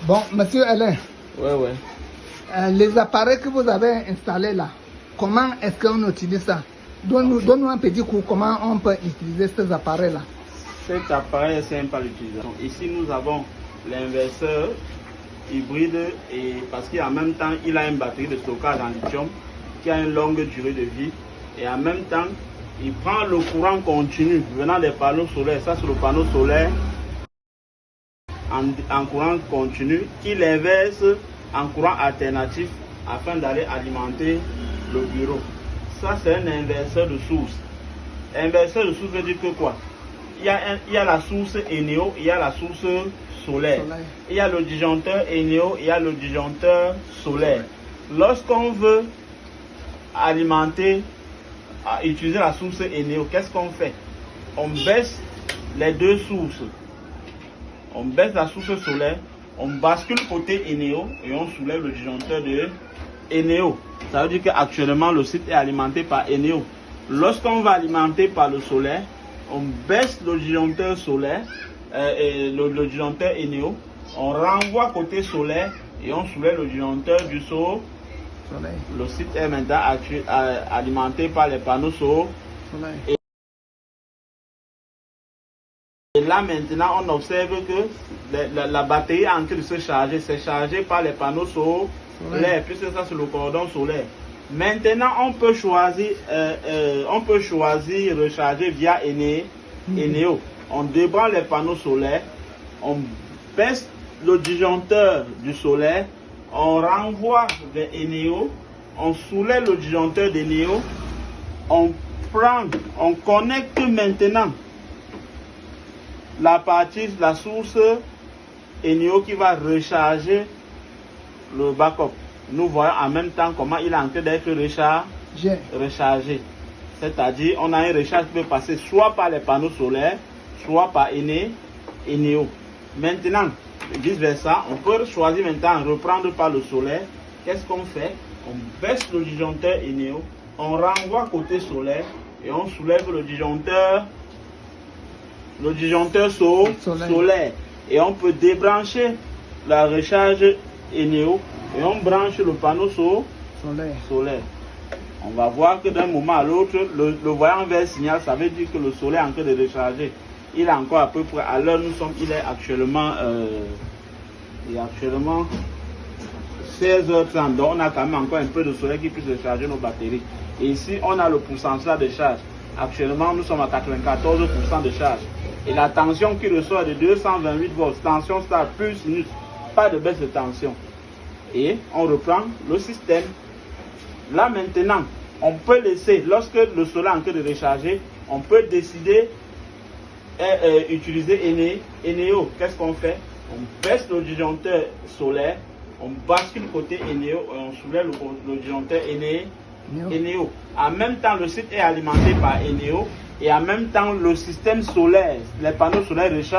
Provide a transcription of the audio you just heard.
Bon, monsieur Alain. Ouais. Les appareils que vous avez installés là, comment est-ce qu'on utilise ça? Donne-nous un petit coup, comment on peut utiliser ces appareils-là? Cet appareil est simple à l'utilisation. Ici, nous avons l'inverseur hybride et parce qu'en même temps, il a une batterie de stockage en lithium qui a une longue durée de vie et en même temps, il prend le courant continu venant des panneaux solaires. Ça, c'est le panneau solaire en courant continu qui l'inverse en courant alternatif afin d'aller alimenter le bureau. Ça, c'est un inverseur de source. Inverseur de source veut dire que quoi? Il y a la source Eneo, il y a la source solaire. Il y a le disjoncteur Eneo, il y a le disjoncteur solaire. Lorsqu'on veut alimenter, utiliser la source Eneo, qu'est-ce qu'on fait? On baisse les deux sources. On baisse la source solaire, on bascule côté Eneo et on soulève le disjoncteur de Eneo. Ça veut dire qu'actuellement le site est alimenté par Eneo. Lorsqu'on va alimenter par le solaire, on baisse le disjoncteur solaire et le disjoncteur Eneo, on renvoie côté solaire et on soulève le disjoncteur du soleil. Le site est maintenant alimenté par les panneaux solaires. Et là maintenant on observe que la batterie est en train de se charger, c'est chargé par les panneaux solaires, puisque ça c'est le cordon solaire. Maintenant on peut choisir recharger via Eneo. On débranche les panneaux solaires, on baisse le disjoncteur du solaire, on renvoie vers Eneo, on soulève le disjoncteur d'Eneo, on connecte maintenant la source Eneo qui va recharger le backup. Nous voyons en même temps comment il est en train d'être rechargé. C'est-à-dire, on a une recharge qui peut passer soit par les panneaux solaires, soit par Eneo. Maintenant, vice versa, on peut choisir maintenant reprendre par le solaire. Qu'est-ce qu'on fait? On baisse le disjoncteur Eneo, on renvoie côté solaire et on soulève le disjoncteur solaire. Et on peut débrancher la recharge Eneo et on branche le panneau solaire. On va voir que d'un moment à l'autre, le voyant vert signal, ça veut dire que le soleil est en train de recharger. Il est encore à peu près, à l'heure nous sommes, il est actuellement 16h30. Donc on a quand même encore un peu de soleil qui puisse recharger nos batteries. Et ici, on a le pourcentage de charge. Actuellement, nous sommes à 94% de charge. Et la tension qui ressort de 228 volts, tension stable plus sinus, pas de baisse de tension. Et on reprend le système. Là maintenant, on peut laisser, lorsque le soleil est en train de recharger, on peut décider utiliser Eneo. Qu'est-ce qu'on fait? On baisse le disjoncteur solaire, on bascule côté Eneo et on soulève le disjoncteur Eneo. En même temps, le site est alimenté par Eneo et en même temps, le système solaire, les panneaux solaires rechargent.